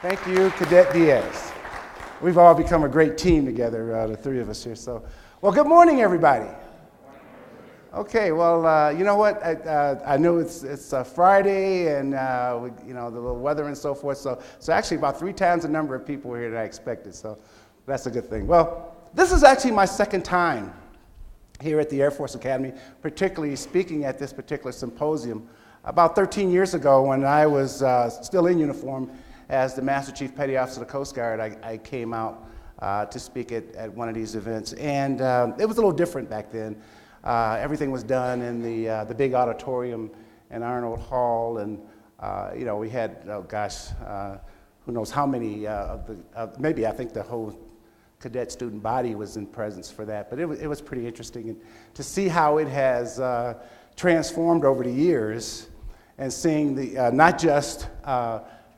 Thank you, Cadet Diaz. We've all become a great team together, the three of us here. Well, good morning, everybody. Okay, well, you know what? I know it's Friday, and the little weather and so forth. So actually, about 3 times the number of people here that I expected. So that's a good thing. Well, this is actually my second time here at the Air Force Academy, particularly speaking at this particular symposium. About 13 years ago, when I was still in uniform as the Master Chief Petty Officer of the Coast Guard, I came out to speak at one of these events, and it was a little different back then. Everything was done in the big auditorium in Arnold Hall, and we had, who knows how many maybe I think the whole cadet student body was in presence for that, but it was pretty interesting and to see how it has transformed over the years, and seeing the not just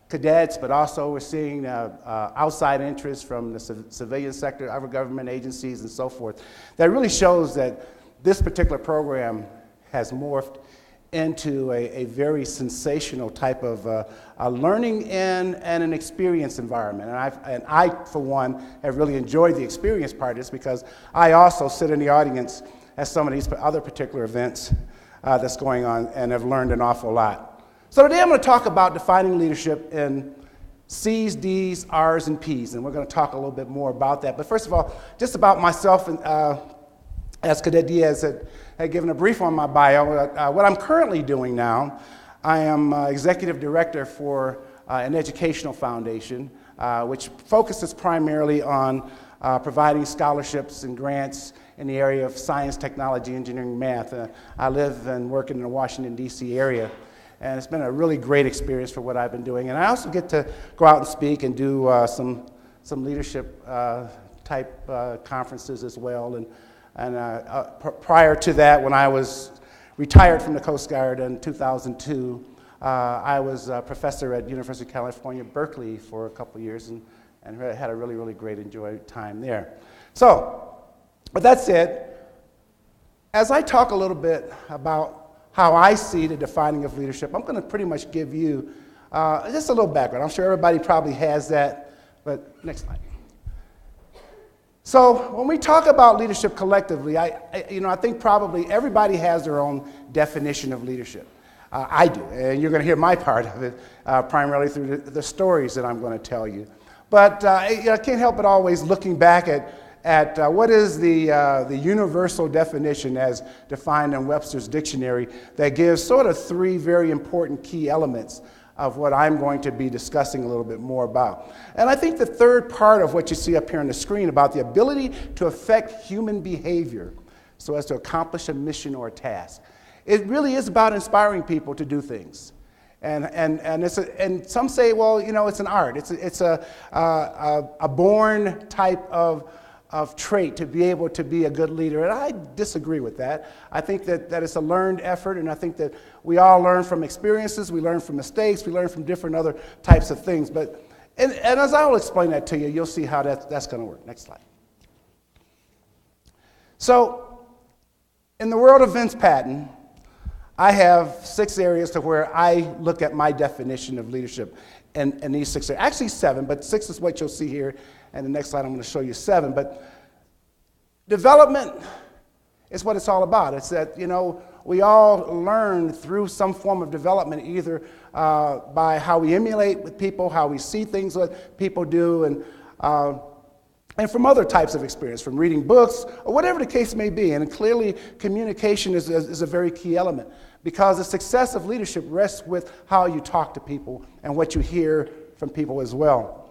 cadets, but also we're seeing outside interests from the civilian sector, other government agencies, and so forth. That really shows that this particular program has morphed into a very sensational type of a learning and an experience environment. And I, for one, have really enjoyed the experience part of this because I also sit in the audience at some of these other particular events that's going on and have learned an awful lot. So today I'm going to talk about defining leadership in C's, D's, R's, and P's, and we're going to talk a little bit more about that. But first of all, just about myself, and as Cadet Diaz had given a brief on my bio, what I'm currently doing now, I am Executive Director for an educational foundation, which focuses primarily on providing scholarships and grants in the area of science, technology, engineering, math. I live and work in the Washington, D.C. area, and it's been a really great experience for what I've been doing. And I also get to go out and speak and do some leadership type conferences as well. And prior to that, when I was retired from the Coast Guard in 2002, I was a professor at University of California, Berkeley for a couple years, and had a really, really great time there. So, with that said, as I talk a little bit about how I see the defining of leadership, I'm going to pretty much give you just a little background. I'm sure everybody probably has that, but next slide. So when we talk about leadership collectively, I think probably everybody has their own definition of leadership. I do, and you're going to hear my part of it primarily through the stories that I'm going to tell you. But I can't help but always looking back at what is the universal definition as defined in Webster's dictionary that gives sort of 3 very important key elements of what I'm going to be discussing a little bit more about. And I think the third part of what you see up here on the screen about the ability to affect human behavior so as to accomplish a mission or a task. It really is about inspiring people to do things. And some say, well, it's an art. It's a born type of trait to be able to be a good leader, and I disagree with that. I think that it's a learned effort, and I think that we all learn from experiences, we learn from mistakes, we learn from different other types of things. But and as I will explain that to you, you'll see how that's going to work. Next slide. So, in the world of Vince Patton, I have 6 areas to where I look at my definition of leadership, and these 6 areas. Actually 7, but 6 is what you'll see here. And the next slide, I'm going to show you 7. But development is what it's all about. It's that, we all learn through some form of development, either by how we emulate with people, how we see things that people do, and from other types of experience, from reading books, or whatever the case may be. And clearly, communication is a very key element, because the success of leadership rests with how you talk to people and what you hear from people as well.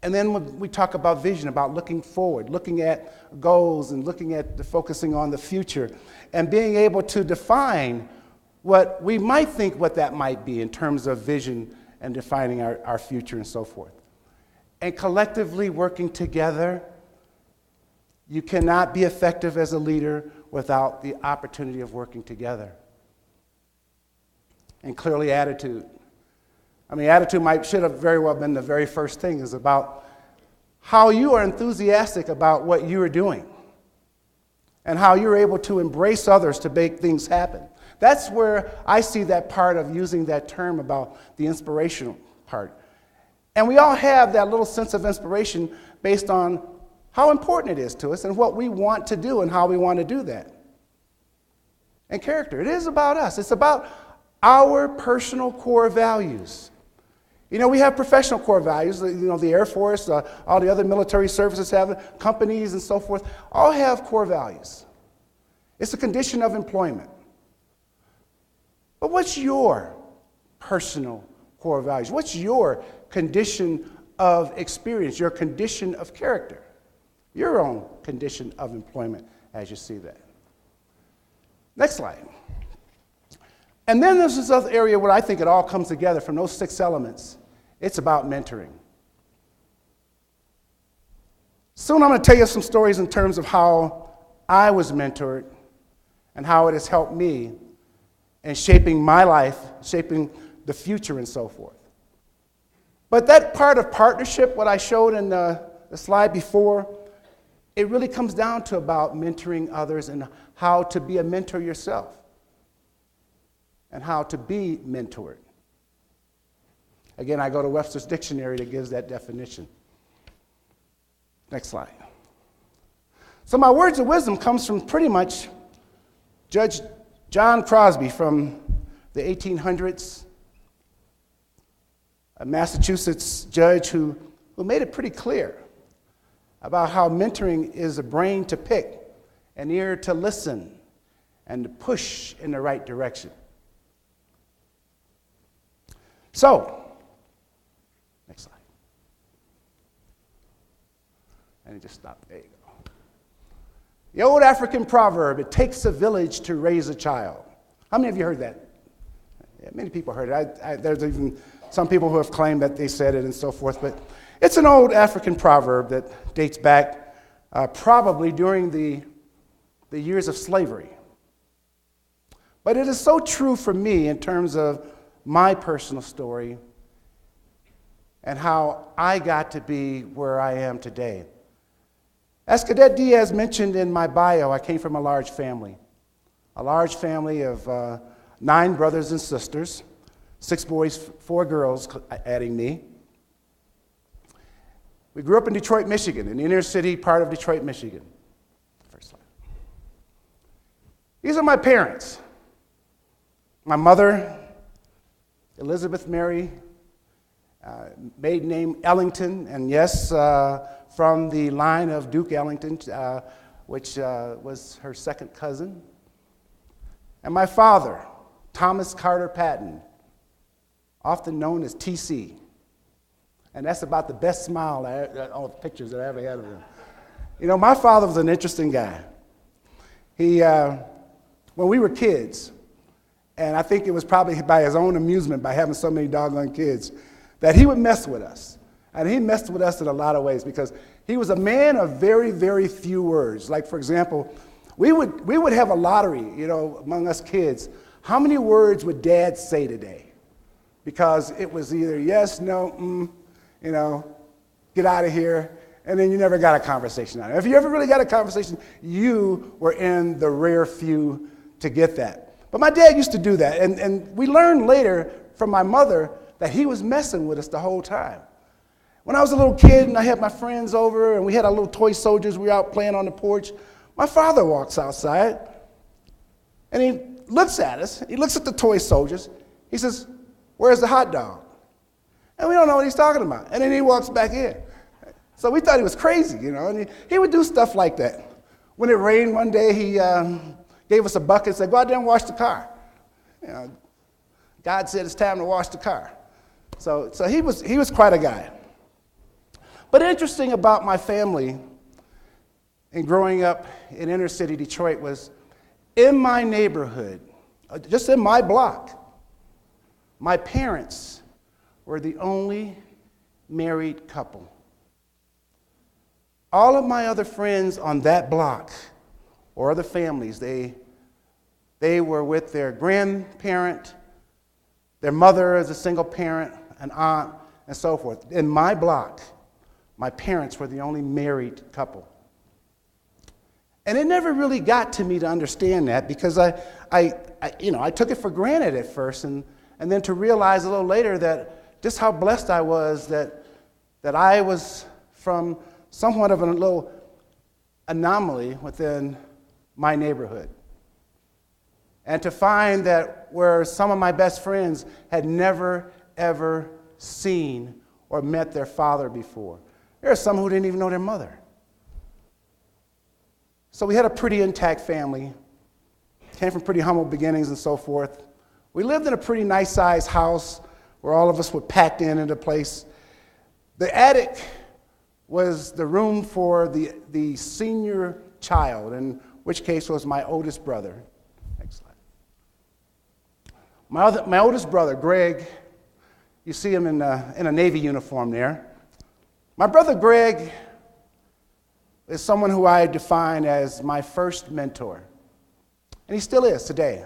And then when we talk about vision, about looking forward, looking at goals and looking at focusing on the future and being able to define what we might think what that might be in terms of vision and defining our future and so forth. And collectively working together, you cannot be effective as a leader without the opportunity of working together. And clearly attitude. Attitude should have very well been the very first thing, is about how you are enthusiastic about what you are doing and how you're able to embrace others to make things happen. That's where I see that part of using that term about the inspirational part. And we all have that little sense of inspiration based on how important it is to us and what we want to do and how we want to do that. And character, it is about us. It's about our personal core values. You know, we have professional core values. You know, the Air Force, all the other military services have, companies and so forth, all have core values. It's a condition of employment. But what's your personal core values? What's your condition of experience, your condition of character, your own condition of employment as you see that? Next slide. And then there's this other area where I think it all comes together from those 6 elements. It's about mentoring. Soon I'm going to tell you some stories in terms of how I was mentored and how it has helped me in shaping my life, shaping the future and so forth. But that part of partnership, what I showed in the slide before, it really comes down to about mentoring others and how to be a mentor yourself and how to be mentored. Again, I go to Webster's Dictionary that gives that definition. Next slide. So my words of wisdom comes from pretty much Judge John Crosby from the 1800s, a Massachusetts judge who made it pretty clear about how mentoring is a brain to pick, an ear to listen, and to push in the right direction. So, next slide. And just stop. There you go. The old African proverb, it takes a village to raise a child. How many of you heard that? Yeah, many people heard it. There's even some people who have claimed that they said it and so forth, but it's an old African proverb that dates back probably during the years of slavery. But it is so true for me in terms of my personal story and how I got to be where I am today. As Cadet Diaz mentioned in my bio, I came from a large family of 9 brothers and sisters, 6 boys, 4 girls, adding me. We grew up in Detroit, Michigan, in the inner city part of Detroit, Michigan. First slide. These are my parents. My mother, Elizabeth Mary, maiden name Ellington, and yes, from the line of Duke Ellington, which was her second cousin. And my father, Thomas Carter Patton, often known as TC. And that's about the best smile on the pictures that I ever had of him. You know, my father was an interesting guy. He, when we were kids, and I think it was probably by his own amusement, by having so many doggone kids, that he would mess with us. And he messed with us in a lot of ways because he was a man of very, very few words. Like, for example, we would have a lottery, you know, among us kids. How many words would Dad say today? Because it was either yes, no, you know, get out of here, and then you never got a conversation out of it. If you ever really got a conversation, you were in the rare few to get that. But my dad used to do that, and we learned later from my mother that he was messing with us the whole time. When I was a little kid and I had my friends over and we had our little toy soldiers, we were out playing on the porch, my father walks outside and he looks at us, he looks at the toy soldiers, he says, "Where's the hot dog?" And we don't know what he's talking about. And then he walks back in. So we thought he was crazy, you know, and he would do stuff like that. When it rained one day, he gave us a bucket and said, "Go out there and wash the car." You know, God said it's time to wash the car. So he was quite a guy. But interesting about my family and growing up in inner city Detroit was in my neighborhood, just in my block, my parents were the only married couple. All of my other friends on that block or other families, they were with their grandparent, their mother as a single parent, an aunt, and so forth. In my block, my parents were the only married couple. And it never really got to me to understand that because I took it for granted at first and then to realize a little later that just how blessed I was that that I was from somewhat of a little anomaly within my neighborhood. And to find that where some of my best friends had never, ever seen or met their father before. There are some who didn't even know their mother. So we had a pretty intact family, came from pretty humble beginnings and so forth. We lived in a pretty nice-sized house where all of us were packed into place. The attic was the room for the senior child, in which case was my oldest brother. Next slide. My oldest brother, Greg, you see him in a Navy uniform there. My brother Greg is someone who I define as my first mentor, and he still is today.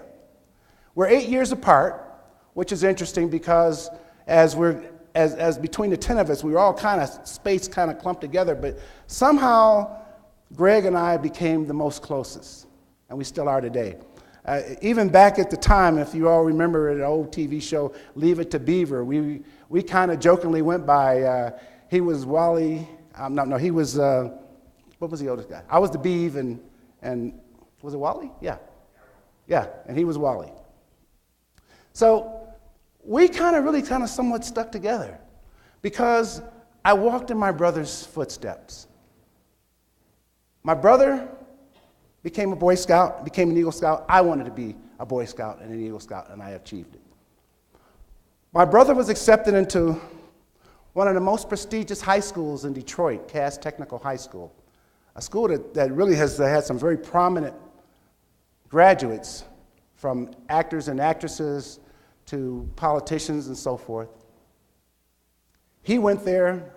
We're 8 years apart, which is interesting because as between the 10 of us, we were all kind of clumped together, but somehow Greg and I became the most closest, and we still are today. Even back at the time, if you all remember an old TV show, Leave It to Beaver, we kind of jokingly went by, he was Wally, he was, what was the oldest guy? I was the Beav, and was it Wally? Yeah, and he was Wally. So we really somewhat stuck together because I walked in my brother's footsteps. My brother became a Boy Scout, became an Eagle Scout. I wanted to be a Boy Scout and an Eagle Scout, and I achieved it. My brother was accepted into one of the most prestigious high schools in Detroit, Cass Technical High School, a school that really has had some very prominent graduates, from actors and actresses to politicians and so forth. He went there,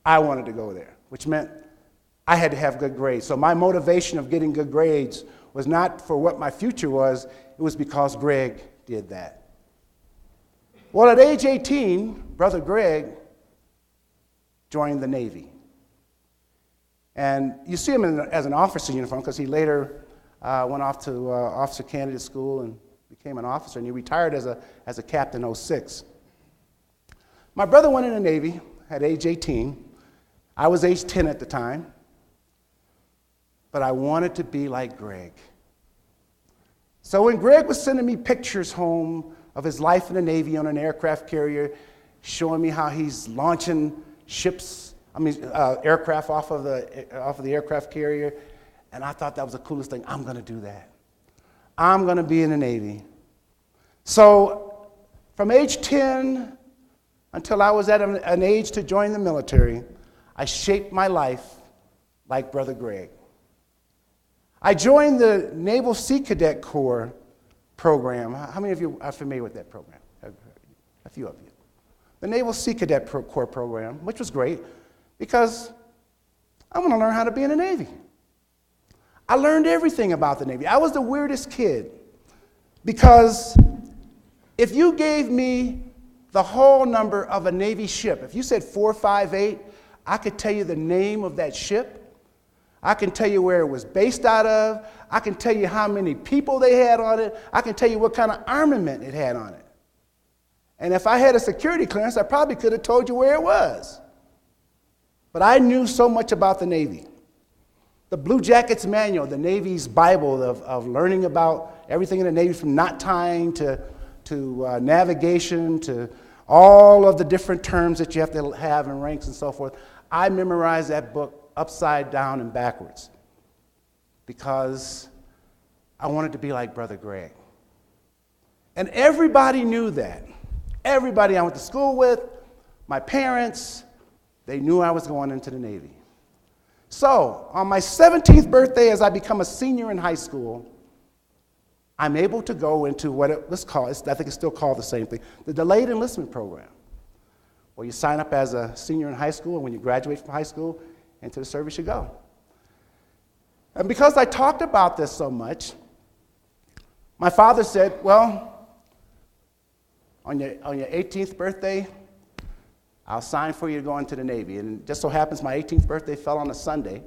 I wanted to go there, which meant I had to have good grades. So my motivation of getting good grades was not for what my future was, it was because Greg did that. Well, at age 18, Brother Greg joined the Navy. And you see him as an officer uniform because he later went off to officer candidate school and became an officer, and he retired as a captain in 06. My brother went in the Navy at age 18. I was age 10 at the time, but I wanted to be like Greg. So when Greg was sending me pictures home of his life in the Navy on an aircraft carrier, showing me how he's launching aircraft off of the aircraft carrier, and I thought that was the coolest thing. I'm going to do that. I'm going to be in the Navy. So from age 10 until I was at an age to join the military, I shaped my life like Brother Greg. I joined the Naval Sea Cadet Corps program. How many of you are familiar with that program? A few of you. The Naval Sea Cadet Corps program, which was great because I want to learn how to be in the Navy. I learned everything about the Navy. I was the weirdest kid because if you gave me the whole number of a Navy ship, if you said 458, I could tell you the name of that ship. I can tell you where it was based out of. I can tell you how many people they had on it. I can tell you what kind of armament it had on it. And if I had a security clearance, I probably could have told you where it was. But I knew so much about the Navy. The Blue Jackets Manual, the Navy's Bible of learning about everything in the Navy, from knot tying to navigation to all of the different terms that you have to have in ranks and so forth. I memorized that book upside down and backwards because I wanted to be like Brother Greg. And everybody knew that. Everybody I went to school with, my parents, they knew I was going into the Navy. So, on my 17th birthday, as I become a senior in high school, I'm able to go into what it was called, I think it's still called the same thing, the Delayed Enlistment Program, where you sign up as a senior in high school, and when you graduate from high school, into the service you go. And because I talked about this so much, my father said, well, on your 18th birthday, I'll sign for you to go into the Navy. And it just so happens my 18th birthday fell on a Sunday.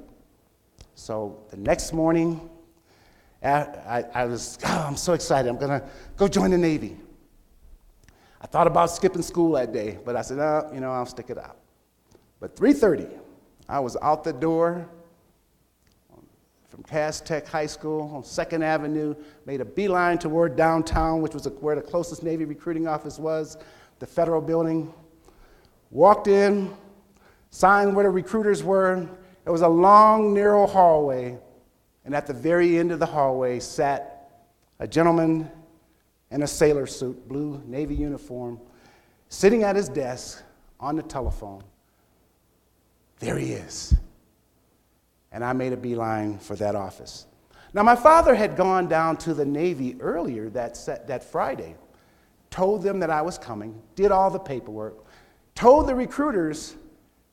So the next morning, I'm so excited. I'm going to go join the Navy. I thought about skipping school that day, but I said, I'll stick it out. But 3:30, I was out the door from Cass Tech High School on 2nd Avenue, made a beeline toward downtown, which was where the closest Navy recruiting office was, the Federal Building. Walked in, signed where the recruiters were. It was a long, narrow hallway, and at the very end of the hallway sat a gentleman in a sailor suit, blue Navy uniform, sitting at his desk on the telephone. There he is. And I made a beeline for that office. Now, my father had gone down to the Navy earlier that Friday, told them that I was coming, did all the paperwork, told the recruiters,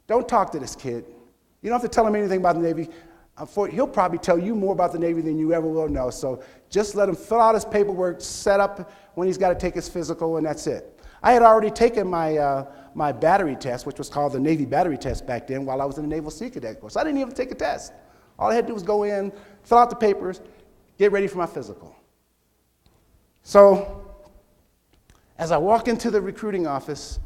don't talk to this kid. You don't have to tell him anything about the Navy. He'll probably tell you more about the Navy than you ever will know. So just let him fill out his paperwork, set up when he's got to take his physical, and that's it. I had already taken my battery test, which was called the Navy battery test back then, while I was in the Naval Sea Cadet course. I didn't even take a test. All I had to do was go in, fill out the papers, get ready for my physical. So as I walk into the recruiting office,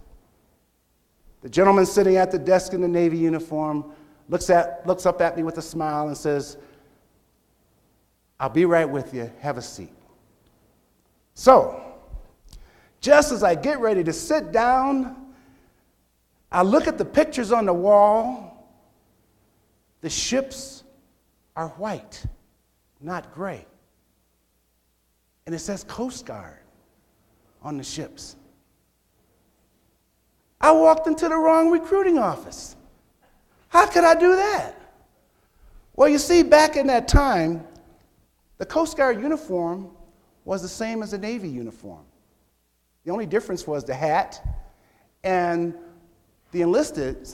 the gentleman sitting at the desk in the Navy uniform looks up at me with a smile and says, "I'll be right with you. Have a seat." So, just as I get ready to sit down, I look at the pictures on the wall. The ships are white, not gray. And it says Coast Guard on the ships. I walked into the wrong recruiting office. How could I do that? Well, you see, back in that time, the Coast Guard uniform was the same as the Navy uniform. The only difference was the hat, and the enlisted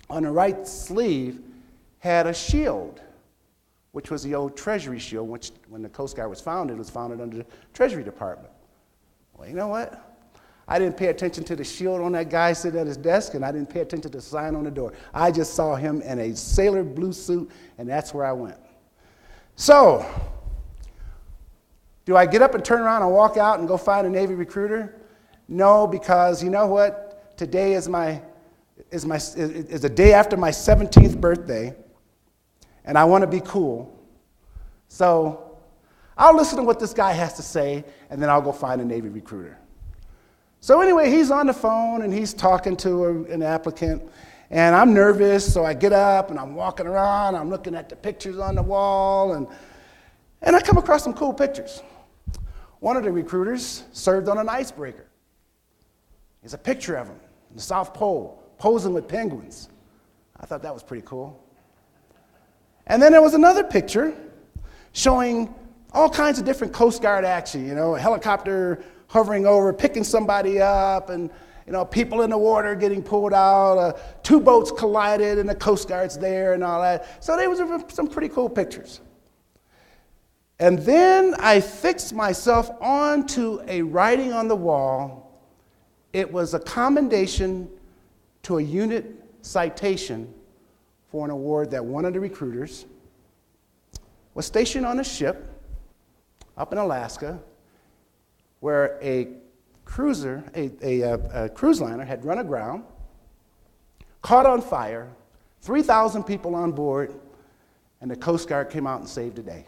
on the right sleeve had a shield, which was the old Treasury shield, which when the Coast Guard was founded under the Treasury Department. Well, you know what? I didn't pay attention to the shield on that guy sitting at his desk, and I didn't pay attention to the sign on the door. I just saw him in a sailor blue suit, and that's where I went. So, do I get up and turn around and walk out and go find a Navy recruiter? No, because you know what? Today is the day after my 17th birthday, and I want to be cool. So I'll listen to what this guy has to say, and then I'll go find a Navy recruiter. So anyway, he's on the phone, and he's talking to an applicant, and I'm nervous, so I get up, and I'm walking around, I'm looking at the pictures on the wall, and I come across some cool pictures. One of the recruiters served on an icebreaker. There's a picture of him in the South Pole, posing with penguins. I thought that was pretty cool. And then there was another picture showing all kinds of different Coast Guard action, you know, a helicopter hovering over, picking somebody up, and people in the water getting pulled out, two boats collided, and the Coast Guard's there, and all that. So there was some pretty cool pictures. And then I fixed myself onto a writing on the wall. It was a commendation to a unit citation for an award that one of the recruiters was stationed on a ship up in Alaska, where a cruiser, a cruise liner had run aground, caught on fire, 3,000 people on board, and the Coast Guard came out and saved the day.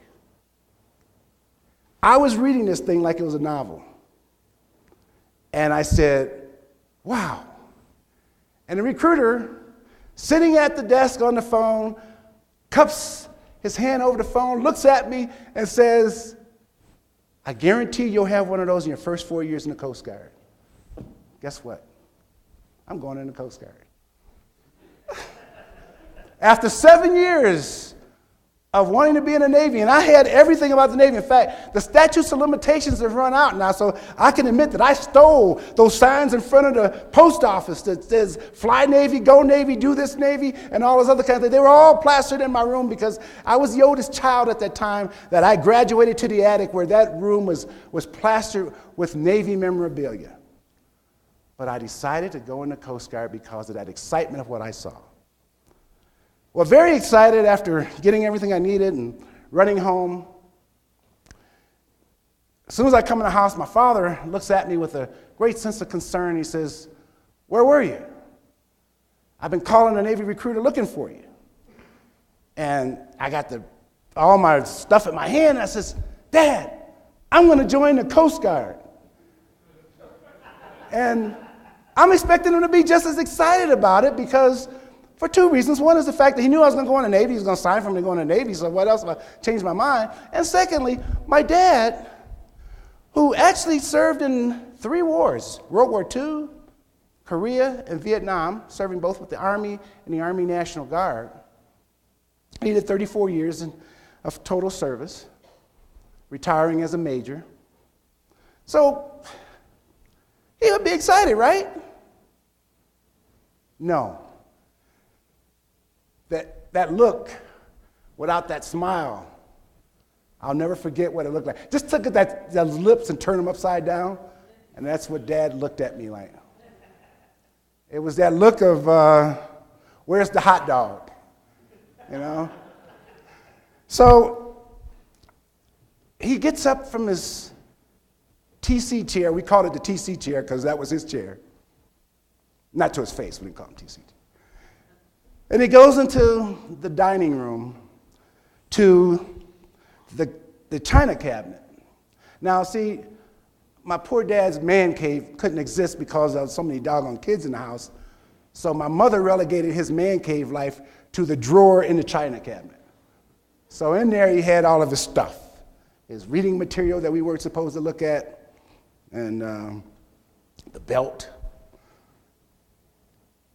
I was reading this thing like it was a novel, and I said, wow. And the recruiter, sitting at the desk on the phone, cups his hand over the phone, looks at me, and says, "I guarantee you'll have one of those in your first 4 years in the Coast Guard." Guess what? I'm going in the Coast Guard. After 7 years of wanting to be in the Navy, and I had everything about the Navy. In fact, the statutes of limitations have run out now, so I can admit that I stole those signs in front of the post office that says, "Fly Navy, go Navy, do this Navy," and all those other kinds of things. They were all plastered in my room because I was the oldest child at that time that I graduated to the attic where that room was plastered with Navy memorabilia. But I decided to go in the Coast Guard because of that excitement of what I saw. Well, very excited after getting everything I needed and running home. As soon as I come in the house, my father looks at me with a great sense of concern. He says, "Where were you?" I've been calling a Navy recruiter looking for you. And I got all my stuff in my hand, and I says, Dad, I'm going to join the Coast Guard. And I'm expecting him to be just as excited about it because for two reasons. One is the fact that he knew I was going to go in the Navy. He was going to sign for me to go in the Navy, so what else if I changed my mind? And secondly, my dad, who actually served in 3 wars, World War II, Korea, and Vietnam, serving both with the Army and the Army National Guard. He did 34 years of total service, retiring as a major. So he would be excited, right? No. That look without that smile, I'll never forget what it looked like. Just look at those lips and turn them upside down, and that's what Dad looked at me like. It was that look of, where's the hot dog, you know? So he gets up from his TC chair. We called it the TC chair because that was his chair. Not to his face, we didn't call him TC. And he goes into the dining room to the china cabinet. Now, see, my poor dad's man cave couldn't exist because of so many doggone kids in the house. So my mother relegated his man cave life to the drawer in the china cabinet. So in there he had all of his stuff, his reading material that we weren't supposed to look at, and the belt.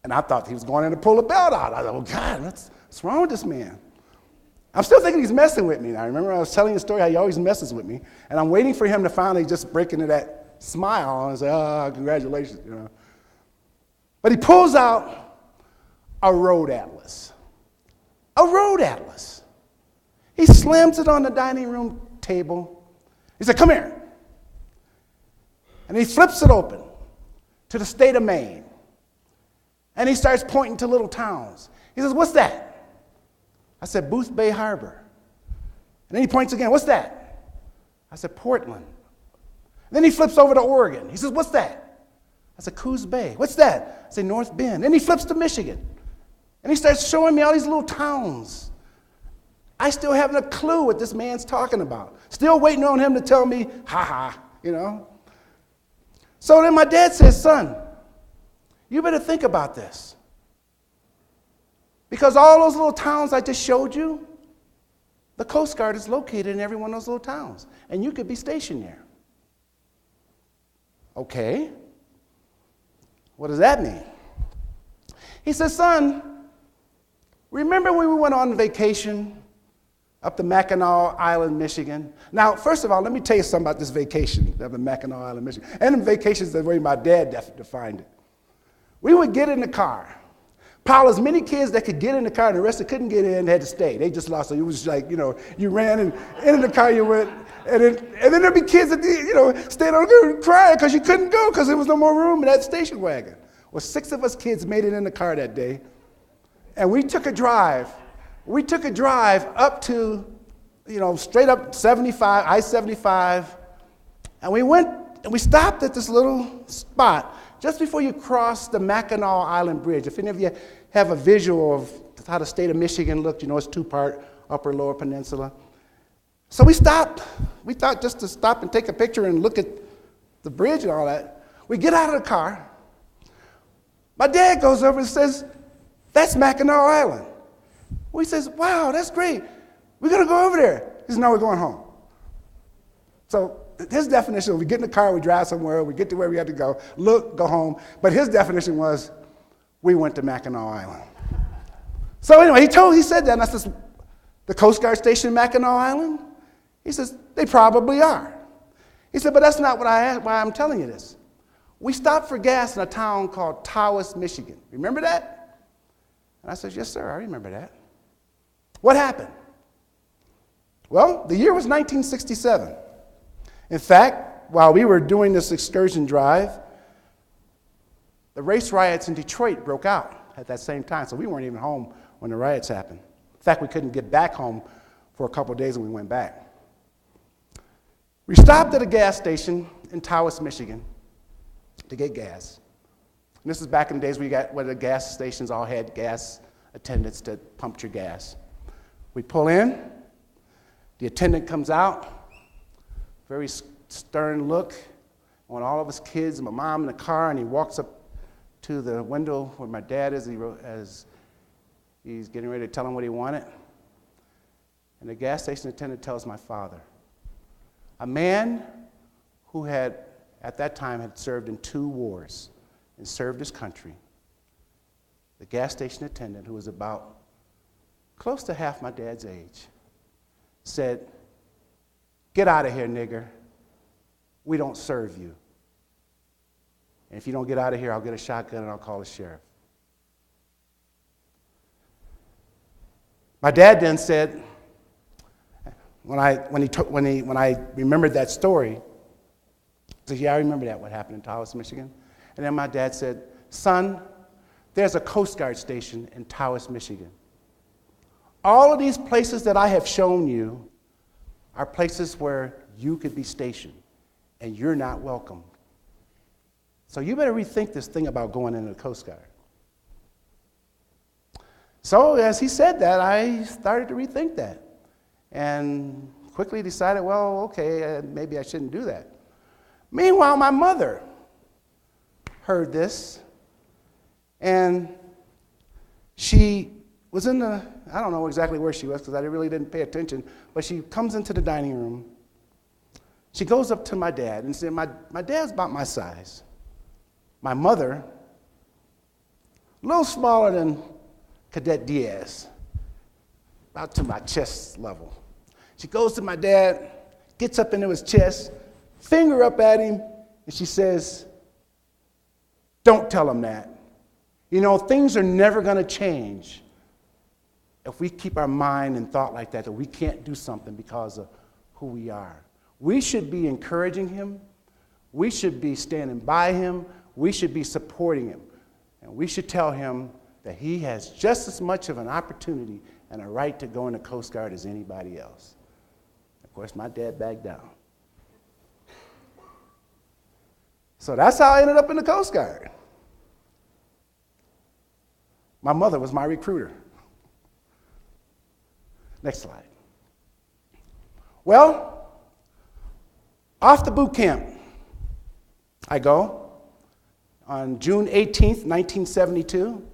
And I thought he was going in to pull the belt out. I thought, oh God, what's wrong with this man? I'm still thinking he's messing with me. Now, I remember I was telling you a story how he always messes with me, and I'm waiting for him to finally just break into that smile and say, oh, congratulations, you know. But he pulls out a road atlas. A road atlas. He slams it on the dining room table. He said, come here. And he flips it open to the state of Maine. And he starts pointing to little towns. He says, what's that? I said, Booth Bay Harbor. And then he points again, what's that? I said, Portland. And then he flips over to Oregon. He says, what's that? I said, Coos Bay. What's that? I said, North Bend. Then he flips to Michigan. And he starts showing me all these little towns. I still haven't a clue what this man's talking about. Still waiting on him to tell me, ha, you know. So then my dad says, son, you better think about this. Because all those little towns I just showed you, the Coast Guard is located in every one of those little towns. And you could be stationed there. Okay. What does that mean? He says, son, remember when we went on vacation up to Mackinac Island, Michigan? Now, first of all, let me tell you something about this vacation up in Mackinac Island, Michigan. And the vacations the way my dad defined it. We would get in the car, pile as many kids that could get in the car, and the rest that couldn't get in had to stay. They just lost. So it was like, you know, you ran and in the car you went, and then there'd be kids that, you know, stayed on there crying because you couldn't go because there was no more room in that station wagon. Well, 6 of us kids made it in the car that day, and we took a drive. We took a drive up to, you know, straight up 75, I-75, and we went and we stopped at this little spot just before you cross the Mackinac Island Bridge. If any of you have a visual of how the state of Michigan looked, you know it's 2-part, upper, lower peninsula. So we stopped. We thought just to stop and take a picture and look at the bridge and all that. We get out of the car. My dad goes over and says, that's Mackinac Island. Well, he says, wow, that's great. We're going to go over there. He says, no, we're going home. So his definition, we get in the car, we drive somewhere, we get to where we have to go, look, go home. But his definition was, we went to Mackinac Island. So anyway, he said that, and I said, the Coast Guard station in Mackinac Island? He says, they probably are. He said, but that's not why I'm telling you this. We stopped for gas in a town called Tawas, Michigan. Remember that? And I said, yes, sir, I remember that. What happened? Well, the year was 1967. In fact, while we were doing this excursion drive, the race riots in Detroit broke out at that same time, so we weren't even home when the riots happened. In fact, we couldn't get back home for a couple of days when we went back. We stopped at a gas station in Tawas, Michigan to get gas. And this is back in the days where the gas stations all had gas attendants that pumped your gas. We pull in, the attendant comes out, very stern look on all of us kids and my mom in the car, and he walks up to the window where my dad is as he's getting ready to tell him what he wanted. And the gas station attendant tells my father, a man who had, at that time, had served in 2 wars and served his country, the gas station attendant, who was about close to half my dad's age, said, "Get out of here, nigger. We don't serve you. And if you don't get out of here, I'll get a shotgun and I'll call the sheriff." My dad then said, when I remembered that story, I said, "Yeah, I remember that, what happened in Tawas, Michigan." And then my dad said, "Son, there's a Coast Guard station in Tawas, Michigan. All of these places that I have shown you are places where you could be stationed, and you're not welcome. So you better rethink this thing about going into the Coast Guard." So as he said that, I started to rethink that and quickly decided, well, okay, maybe I shouldn't do that. Meanwhile, my mother heard this, and she was in the, I don't know exactly where she was because I really didn't pay attention, but she comes into the dining room. She goes up to my dad and said, my dad's about my size. My mother, a little smaller than Cadet Diaz, about to my chest level. She goes to my dad, gets up into his chest, finger up at him, and she says, "Don't tell him that. You know, things are never going to change if we keep our mind and thought like that we can't do something because of who we are. We should be encouraging him. We should be standing by him. We should be supporting him. And we should tell him that he has just as much of an opportunity and a right to go in the Coast Guard as anybody else." Of course, my dad backed down. So that's how I ended up in the Coast Guard. My mother was my recruiter. Next slide. Well, off to boot camp I go on June 18th, 1972,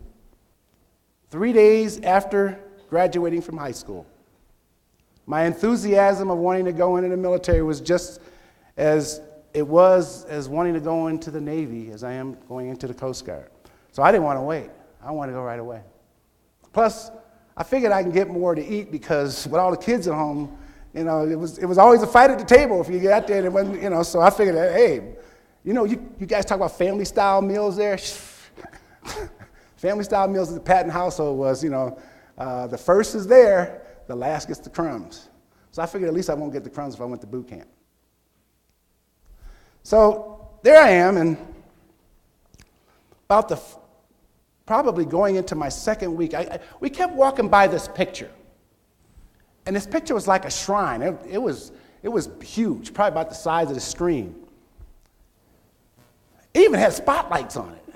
3 days after graduating from high school. My enthusiasm of wanting to go into the military was just as it was as wanting to go into the Navy as I am going into the Coast Guard. So I didn't want to wait. I wanted to go right away. Plus, I figured I can get more to eat because with all the kids at home, you know, it was always a fight at the table if you got there and it wasn't, you know, so I figured, hey, you know, you guys talk about family-style meals there. Family-style meals in the Patton household was, you know, the first is there, the last gets the crumbs. So I figured at least I won't get the crumbs if I went to boot camp. So there I am, and probably going into my second week, we kept walking by this picture. And this picture was like a shrine. It was huge, probably about the size of the screen. It even had spotlights on it.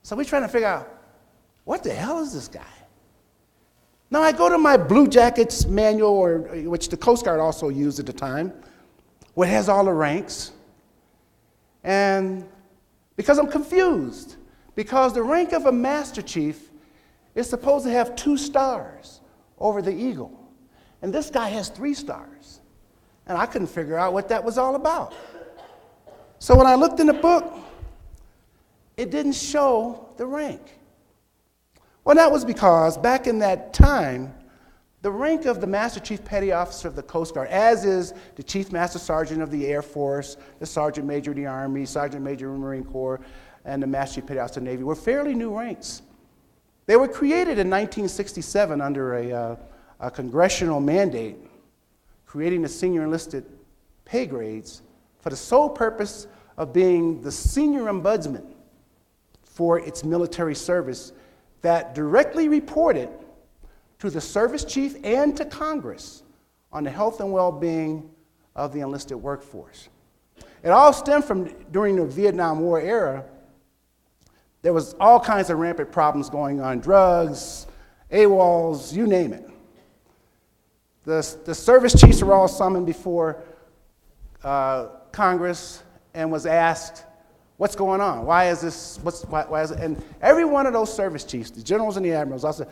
So we're trying to figure out, what the hell is this guy? Now I go to my Blue Jackets manual, which the Coast Guard also used at the time, where it has all the ranks. And because I'm confused, because the rank of a Master Chief is supposed to have 2 stars over the eagle. And this guy has 3 stars. And I couldn't figure out what that was all about. So when I looked in the book, it didn't show the rank. Well, that was because back in that time, the rank of the Master Chief Petty Officer of the Coast Guard, as is the Chief Master Sergeant of the Air Force, the Sergeant Major of the Army, Sergeant Major of the Marine Corps, and the Master Chief Petty Officer of the Navy, were fairly new ranks. They were created in 1967 under a congressional mandate, creating the senior enlisted pay grades for the sole purpose of being the senior ombudsman for its military service that directly reported to the service chief and to Congress on the health and well-being of the enlisted workforce. It all stemmed from during the Vietnam War era. There was all kinds of rampant problems going on, drugs, AWOLs, you name it. The service chiefs were all summoned before Congress and was asked, what's going on? Why is this, why is it? And every one of those service chiefs, the generals and the admirals, all said,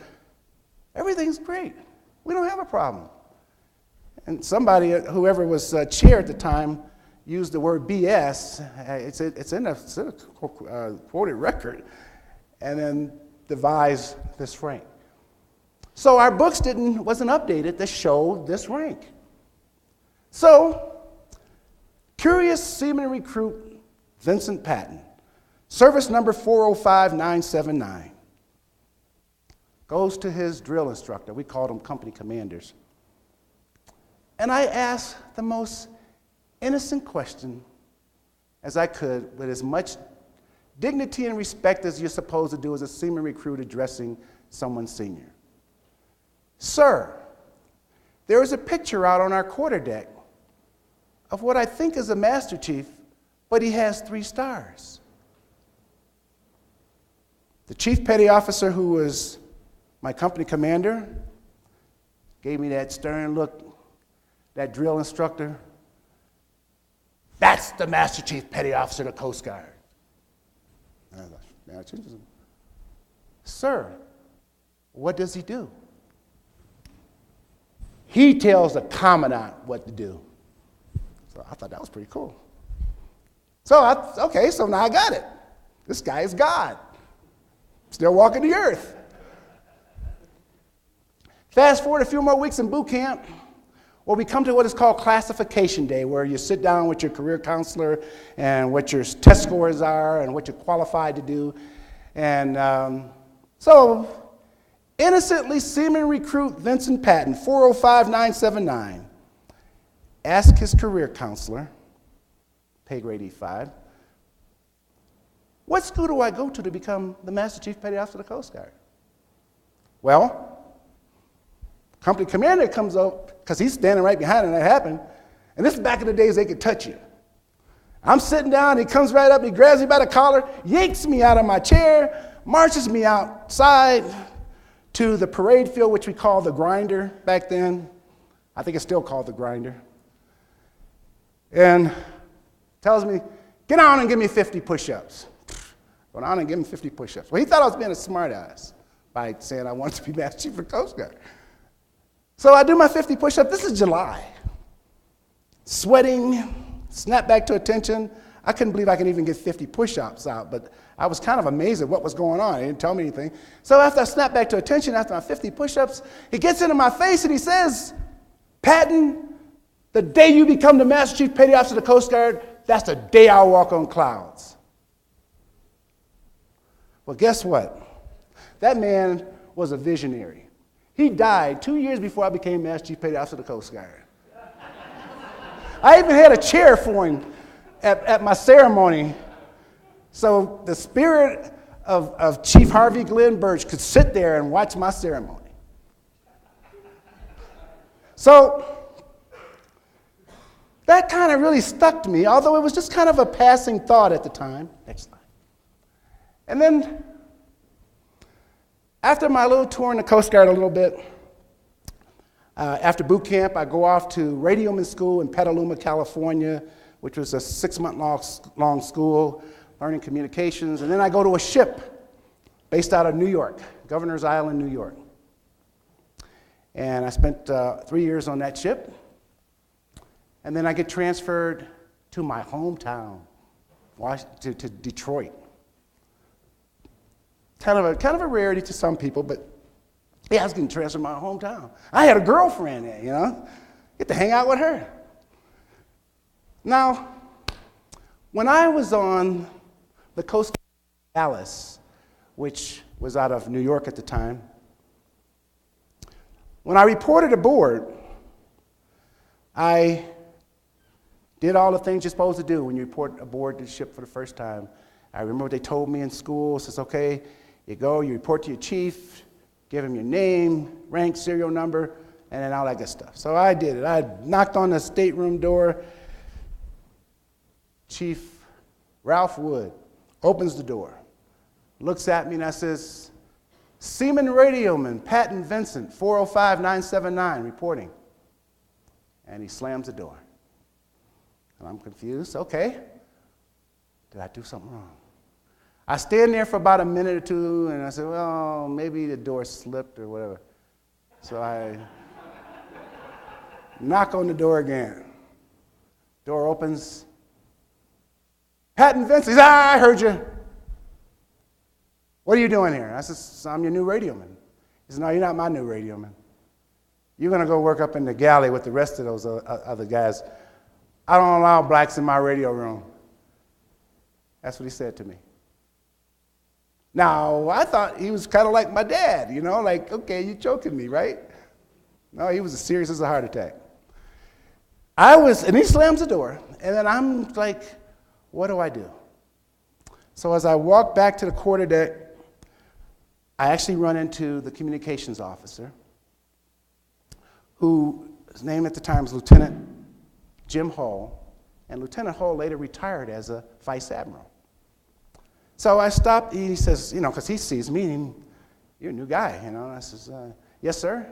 everything's great. We don't have a problem. And somebody, whoever was chair at the time, used the word BS. It's in a quoted record, and then devised this rank. So our books wasn't updated to show this rank. So, curious seaman recruit Vincent Patton, service number 405979, goes to his drill instructor. We called them company commanders. And I asked the most innocent question as I could, with as much dignity and respect as you're supposed to do as a seaman recruit addressing someone senior. Sir, there is a picture out on our quarterdeck of what I think is a master chief, but he has 3 stars. The chief petty officer, who was my company commander, gave me that stern look, that drill instructor. That's the Master Chief Petty Officer of the Coast Guard. Sir, what does he do? He tells the commandant what to do. So I thought that was pretty cool. So now I got it. This guy is God, still walking the earth. Fast forward a few more weeks in boot camp. Well, we come to what is called classification day, where you sit down with your career counselor and what your test scores are and what you're qualified to do. And so, innocently, seaman recruit Vincent Patton, 405979, asked his career counselor, pay grade E5, what school do I go to become the Master Chief Petty Officer of the Coast Guard? Well, company commander comes up, because he's standing right behind him, and that happened. And this is back in the days they could touch you. I'm sitting down, he comes right up, he grabs me by the collar, yanks me out of my chair, marches me outside to the parade field, which we called the grinder back then. I think it's still called the grinder. And tells me, get on and give me 50 push-ups. Go on and give him 50 push-ups. Well, he thought I was being a smart-ass by saying I wanted to be Master Chief of the Coast Guard. So I do my 50 push-ups. This is July. Sweating, snap back to attention. I couldn't believe I could even get 50 push-ups out, but I was kind of amazed at what was going on. He didn't tell me anything. So after I snapped back to attention, after my 50 push-ups, he gets into my face and he says, Patton, the day you become the Master Chief Petty Officer of the Coast Guard, that's the day I'll walk on clouds. Well, guess what? That man was a visionary. He died 2 years before I became Master Chief Petty Officer of the Coast Guard. I even had a chair for him at my ceremony, so the spirit of Chief Harvey Glenn Birch could sit there and watch my ceremony. So that kind of really stuck to me, although it was just kind of a passing thought at the time. Next slide. And then, after my little tour in the Coast Guard a little bit, after boot camp, I go off to radioman school in Petaluma, California, which was a 6-month-long school, learning communications. And then I go to a ship based out of New York, Governor's Island, New York. And I spent 3 years on that ship. And then I get transferred to my hometown, to Detroit. Kind of a rarity to some people, but yeah, I was getting transferred to my hometown. I had a girlfriend there, you know. Get to hang out with her. Now, when I was on the Coast Guard Dallas, which was out of New York at the time, when I reported aboard, I did all the things you're supposed to do when you report aboard the ship for the first time. I remember what they told me in school. It says, okay, you go, you report to your chief, give him your name, rank, serial number, and then all that good stuff. So I did it. I knocked on the stateroom door. Chief Ralph Wood opens the door, looks at me and I says, Seaman Radioman, Patton, Vincent, 405-979, reporting. And he slams the door. And I'm confused. Okay. Did I do something wrong? I stand there for about a minute or two, and I said, well, maybe the door slipped or whatever. So I knock on the door again. Door opens. Patton, Vincent. He says, I heard you. What are you doing here? I said, I'm your new radioman. He said, no, you're not my new radioman. You're going to go work up in the galley with the rest of those other guys. I don't allow blacks in my radio room. That's what he said to me. Now, I thought he was kind of like my dad, you know, like, okay, you're joking me, right? No, he was as serious as a heart attack. And he slams the door, and then I'm like, what do I do? So as I walk back to the quarterdeck, I actually run into the communications officer, whose name at the time was Lieutenant Jim Hall, and Lieutenant Hall later retired as a vice admiral. So I stopped, he says, you know, because he sees me, and you're a new guy, you know. I says, yes, sir.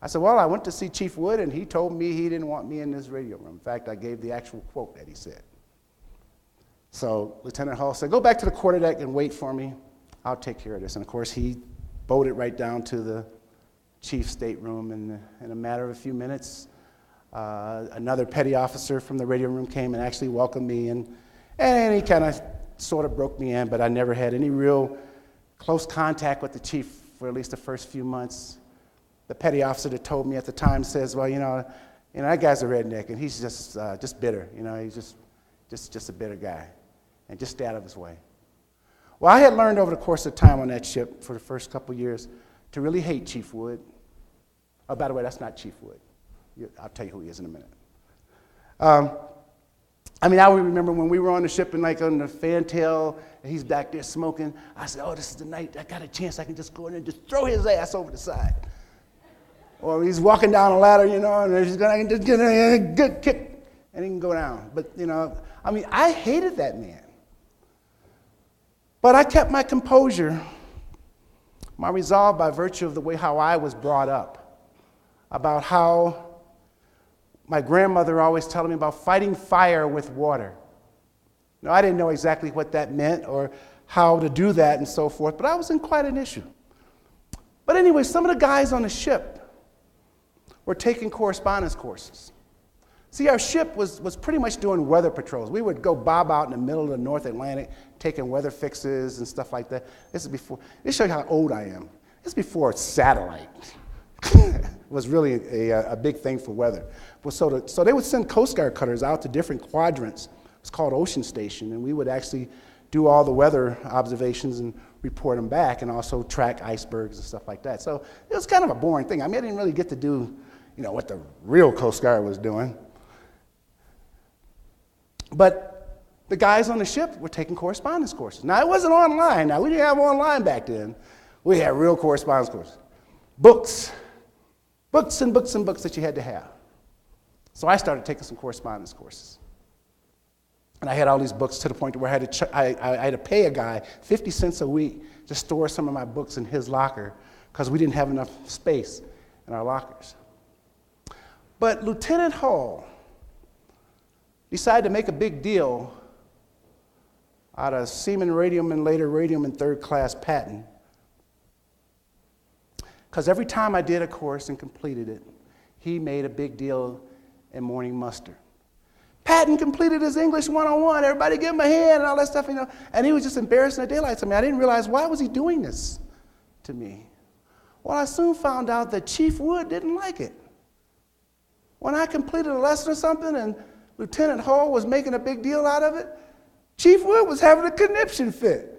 I said, well, I went to see Chief Wood, and he told me he didn't want me in this radio room. In fact, I gave the actual quote that he said. So Lieutenant Hall said, go back to the quarterdeck and wait for me. I'll take care of this. And, of course, he boated right down to the chief's stateroom, and in a matter of a few minutes, another petty officer from the radio room came and actually welcomed me, and he kind of sort of broke me in, but I never had any real close contact with the chief for at least the first few months. The petty officer that told me at the time says, well, you know, that guy's a redneck, and he's just bitter, you know, he's just a bitter guy, and just stay out of his way. Well, I had learned over the course of time on that ship for the first couple of years to really hate Chief Wood. Oh, by the way, that's not Chief Wood. I'll tell you who he is in a minute. I remember when we were on the ship and like on the fantail, and he's back there smoking. I said, oh, this is the night. I got a chance. I can just go in and just throw his ass over the side. Or he's walking down a ladder, you know, and he's going to get a good kick, and he can go down. But, you know, I hated that man. But I kept my composure, my resolve by virtue of the way how I was brought up, about how my grandmother always telling me about fighting fire with water. Now, I didn't know exactly what that meant or how to do that and so forth, but I was in quite an issue. But anyway, some of the guys on the ship were taking correspondence courses. See, our ship was pretty much doing weather patrols. We would go bob out in the middle of the North Atlantic, taking weather fixes and stuff like that. This shows you how old I am. This is before satellite was really a big thing for weather. So they would send Coast Guard cutters out to different quadrants. It's called Ocean Station, and we would actually do all the weather observations and report them back, and also track icebergs and stuff like that. So it was kind of a boring thing. I didn't really get to do, you know, what the real Coast Guard was doing. But the guys on the ship were taking correspondence courses. Now, it wasn't online. Now, we didn't have online back then. We had real correspondence courses. Books and books and books that you had to have. So I started taking some correspondence courses. And I had all these books to the point where I had to pay a guy 50 cents a week to store some of my books in his locker because we didn't have enough space in our lockers. But Lieutenant Hall decided to make a big deal out of Seaman Radioman, later Radioman Third Class Patton. Because every time I did a course and completed it, he made a big deal in morning muster. Patton completed his English 101. Everybody give him a hand and all that stuff, you know. And he was just embarrassing the daylights of me. I didn't realize, why was he doing this to me? Well, I soon found out that Chief Wood didn't like it. When I completed a lesson or something and Lieutenant Hall was making a big deal out of it, Chief Wood was having a conniption fit.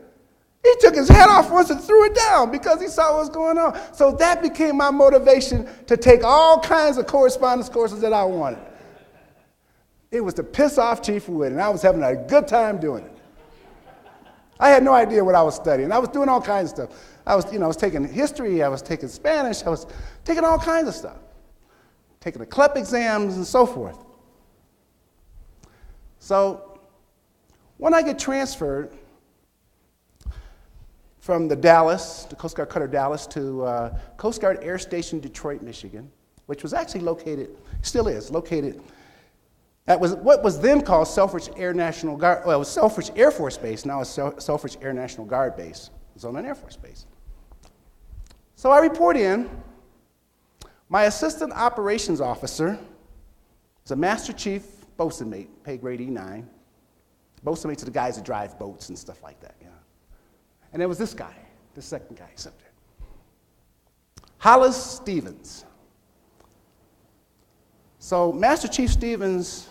He took his hat off once and threw it down because he saw what was going on. So that became my motivation to take all kinds of correspondence courses that I wanted. It was to piss off Chief Wood, and I was having a good time doing it. I had no idea what I was studying. I was doing all kinds of stuff. I was taking history, I was taking Spanish, I was taking all kinds of stuff. Taking the CLEP exams and so forth. So when I get transferred, from the Coast Guard cutter Dallas, to Coast Guard Air Station Detroit, Michigan, which was actually located, still is, located, that was what was then called Selfridge Air National Guard, well, it was Selfridge Air Force Base, now it's Selfridge Air National Guard Base. It's on an Air Force Base. So I report in. My assistant operations officer is a Master Chief bosun mate, pay grade E9. Bosun mates are the guys that drive boats and stuff like that, you know. And there was this guy, the second guy, he's up there. Hollis Stevens. So Master Chief Stevens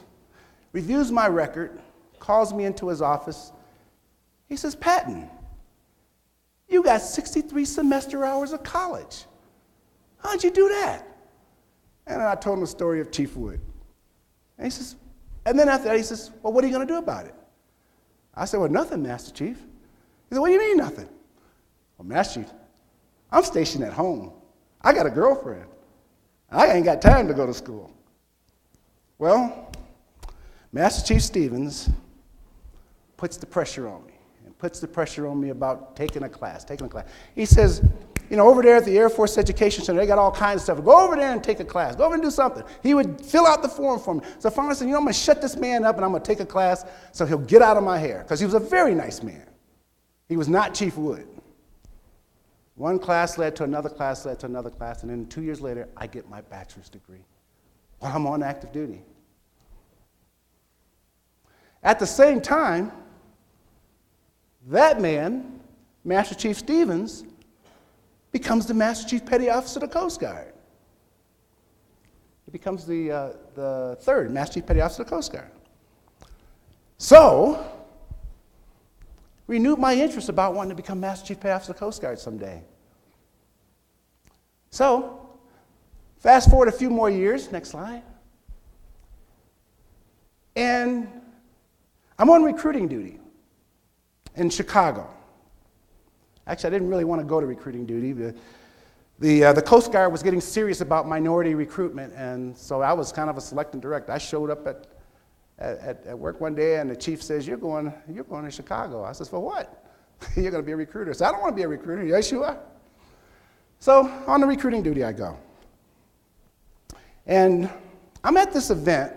reviews my record, calls me into his office. He says, Patton, you got 63 semester hours of college. How'd you do that? And I told him the story of Chief Wood. And he says, and then after that he says, well, what are you going to do about it? I said, well, nothing, Master Chief. He said, what do you mean nothing? Well, Master Chief, I'm stationed at home. I got a girlfriend. I ain't got time to go to school. Well, Master Chief Stevens puts the pressure on me, and puts the pressure on me about taking a class. He says, you know, over there at the Air Force Education Center, they got all kinds of stuff. Go over there and take a class. Go over and do something. He would fill out the form for me. So finally I said, you know, I'm going to shut this man up and I'm going to take a class so he'll get out of my hair. Because he was a very nice man. He was not Chief Wood. One class led to another class, led to another class, and then 2 years later, I get my bachelor's degree while I'm on active duty. At the same time, that man, Master Chief Stevens, becomes the Master Chief Petty Officer of the Coast Guard. He becomes the third Master Chief Petty Officer of the Coast Guard. So, renewed my interest about wanting to become Master Chief Petty Officer of the Coast Guard someday. So, fast forward a few more years, next slide, and I'm on recruiting duty in Chicago. Actually, I didn't really want to go to recruiting duty. The Coast Guard was getting serious about minority recruitment, and so I was kind of a select and direct. I showed up at work one day, and the chief says, you're going to Chicago. I says, for what? You're going to be a recruiter. I said, I don't want to be a recruiter. Yes, you are. So on the recruiting duty I go. And I'm at this event.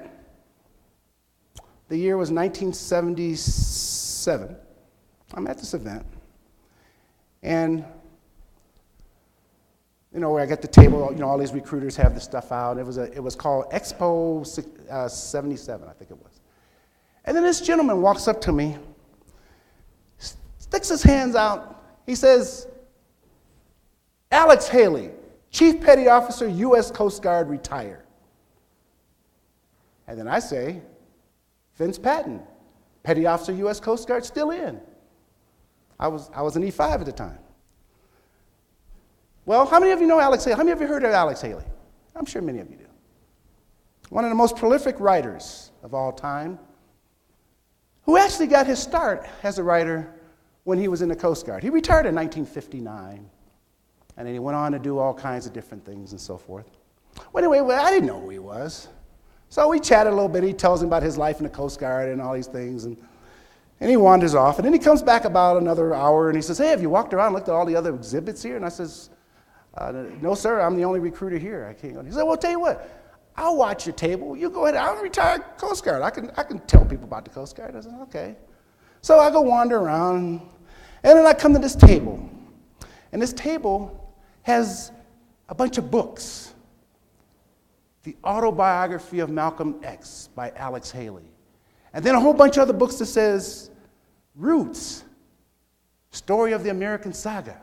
The year was 1977. I'm at this event. And, you know, where I get the table, you know, all these recruiters have the stuff out. It was called Expo 77, I think it was. And then this gentleman walks up to me, sticks his hands out. He says, Alex Haley, Chief Petty Officer, U.S. Coast Guard, retired. And then I say, Vince Patton, Petty Officer, U.S. Coast Guard, still in. I was an E5 at the time. Well, how many of you know Alex Haley? How many of you heard of Alex Haley? I'm sure many of you do. One of the most prolific writers of all time, who actually got his start as a writer when he was in the Coast Guard. He retired in 1959, and then he went on to do all kinds of different things and so forth. Well, anyway, I didn't know who he was. So we chatted a little bit. He tells him about his life in the Coast Guard and all these things, and he wanders off. And then he comes back about another hour, and he says, hey, have you walked around and looked at all the other exhibits here? And I says, no, sir, I'm the only recruiter here. I can't go. He said, well, tell you what, I'll watch your table. You go ahead. I'm a retired Coast Guard. I can tell people about the Coast Guard. I said, okay. So I go wander around, and then I come to this table. And this table has a bunch of books. The Autobiography of Malcolm X by Alex Haley. And then a whole bunch of other books that says, Roots, Story of the American Saga,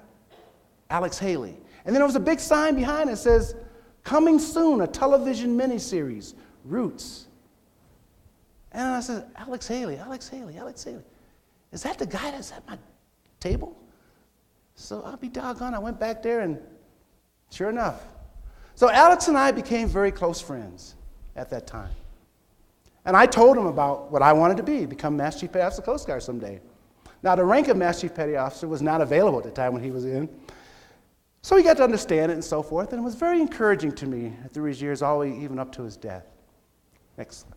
Alex Haley. And then there was a big sign behind it that says, coming soon, a television miniseries, Roots. And I said, Alex Haley. Is that the guy that's at my table? So I'll be doggone. I went back there, and sure enough. So Alex and I became very close friends at that time. And I told him about what I wanted to be, become Master Chief Petty Officer of the Coast Guard someday. Now, the rank of Master Chief Petty Officer was not available at the time when he was in. So he got to understand it and so forth, and it was very encouraging to me through his years, all the way even up to his death. Next slide.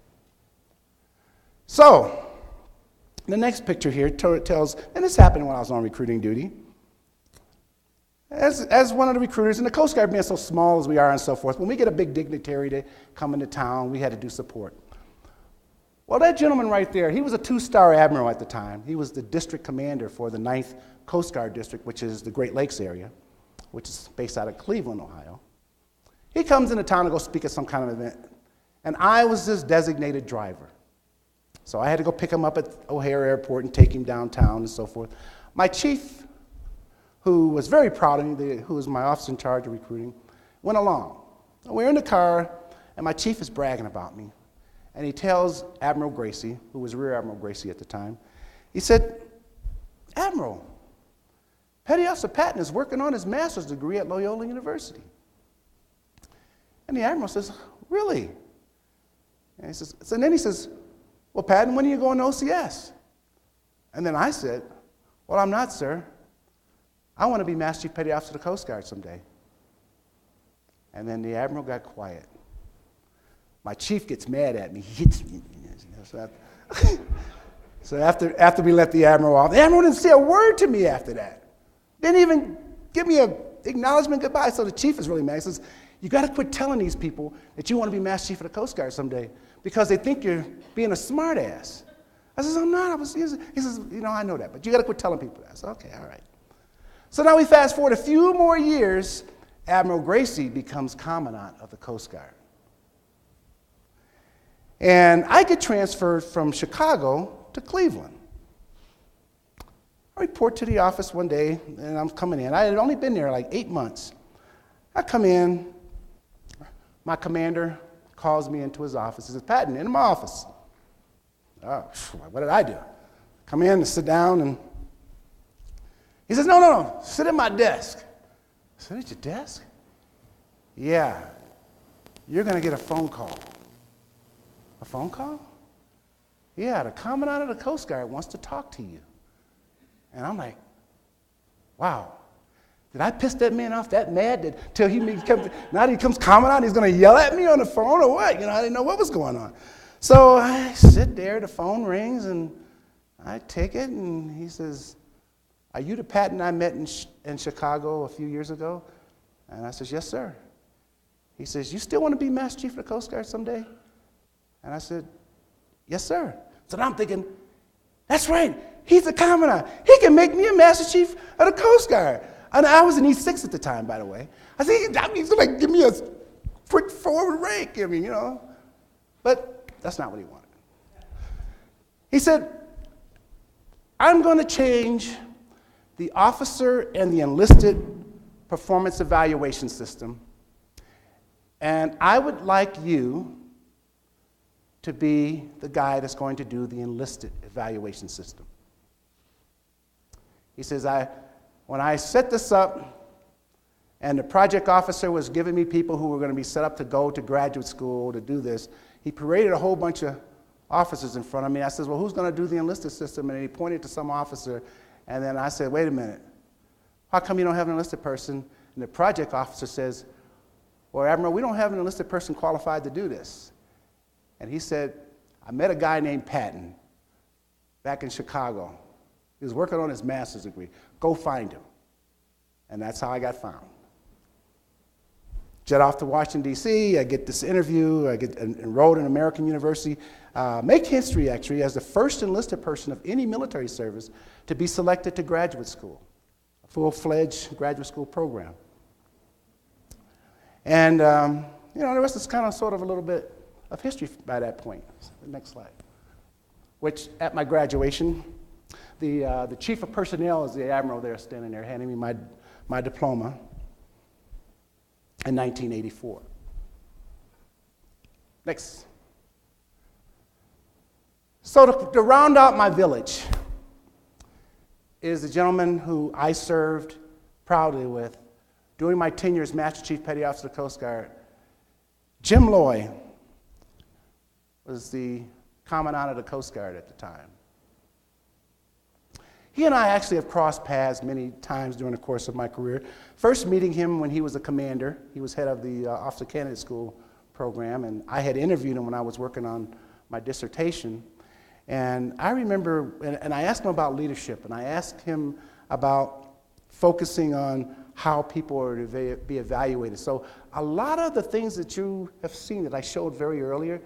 So, the next picture here tells, and this happened when I was on recruiting duty. as one of the recruiters, and the Coast Guard being so small as we are and so forth, when we get a big dignitary to come into town, we had to do support. Well, that gentleman right there, he was a 2-star admiral at the time. He was the district commander for the 9th Coast Guard District, which is the Great Lakes area, which is based out of Cleveland, Ohio. He comes into town to go speak at some kind of event, and I was his designated driver. So I had to go pick him up at O'Hare Airport and take him downtown and so forth. My chief, who was very proud of me, who was my officer in charge of recruiting, went along. We're in the car, and my chief is bragging about me. And he tells Admiral Gracie, who was Rear Admiral Gracie at the time, he said, "Admiral, Petty Officer Patton is working on his master's degree at Loyola University." And the Admiral says, "Really?" And then he says, "Well, Patton, when are you going to OCS?" And then I said, "Well, I'm not, sir. I want to be Master Chief Petty Officer of the Coast Guard someday." And then the Admiral got quiet. My chief gets mad at me. He hits me. So after we let the Admiral off, the Admiral didn't say a word to me after that. Didn't even give me an acknowledgement goodbye. So the chief is really mad. He says, "You got to quit telling these people that you want to be Master Chief of the Coast Guard someday because they think you're being a smart ass." I says, "I'm not." He says, "I know that, but you got to quit telling people that." I said, "Okay, all right." So now we fast forward a few more years. Admiral Gracie becomes Commandant of the Coast Guard. And I get transferred from Chicago to Cleveland. I report to the office one day, and I'm coming in. I had only been there like 8 months. I come in. My commander calls me into his office. He says, "Patton, in my office." Oh, what did I do? Come in and sit down, and he says, No, sit at my desk." I said, "At your desk?" "Yeah, you're going to get a phone call." "A phone call?" "Yeah, the Commandant of the Coast Guard wants to talk to you." And I'm like, wow, did I piss that man off that mad that till he becomes, now that he becomes Commandant, he's going to yell at me on the phone or what? I didn't know what was going on. So I sit there, the phone rings, and I take it, and he says, "Are you the Patton I met in Chicago a few years ago?" And I says, "Yes, sir." He says, "You still want to be Master Chief of the Coast Guard someday?" And I said, "Yes, sir." So now I'm thinking, that's right, he's the Commandant. He can make me a Master Chief of the Coast Guard. And I was in E6 at the time, by the way. I think he's going to give me a quick forward rank, But that's not what he wanted. He said, "I'm going to change the officer and the enlisted performance evaluation system, and I would like you to be the guy that's going to do the enlisted evaluation system." He says, when I set this up, and the project officer was giving me people who were going to be set up to go to graduate school to do this, he paraded a whole bunch of officers in front of me. I said, "Well, who's going to do the enlisted system?" And he pointed to some officer, and then I said, "Wait a minute, how come you don't have an enlisted person?" And the project officer says, "Well, Admiral, we don't have an enlisted person qualified to do this." And he said, "I met a guy named Patton back in Chicago. He was working on his master's degree. Go find him." And that's how I got found. Jet off to Washington, D.C. I get this interview. I get enrolled in American University. Make history, actually, as the first enlisted person of any military service to be selected to graduate school, a full-fledged graduate school program. And, the rest is kind of sort of a little bit of history by that point. The next slide. Which, at my graduation, the chief of personnel is the admiral there standing there handing me my diploma in 1984. Next. So to round out my village is the gentleman who I served proudly with during my tenure as Master Chief Petty Officer of the Coast Guard. Jim Loy was the Commandant of the Coast Guard at the time. He and I actually have crossed paths many times during the course of my career. First meeting him when he was a commander. He was head of the Officer Candidate School program, and I had interviewed him when I was working on my dissertation. And I remember, and I asked him about leadership, and I asked him about focusing on how people are to be evaluated. So a lot of the things that you have seen that I showed very earlier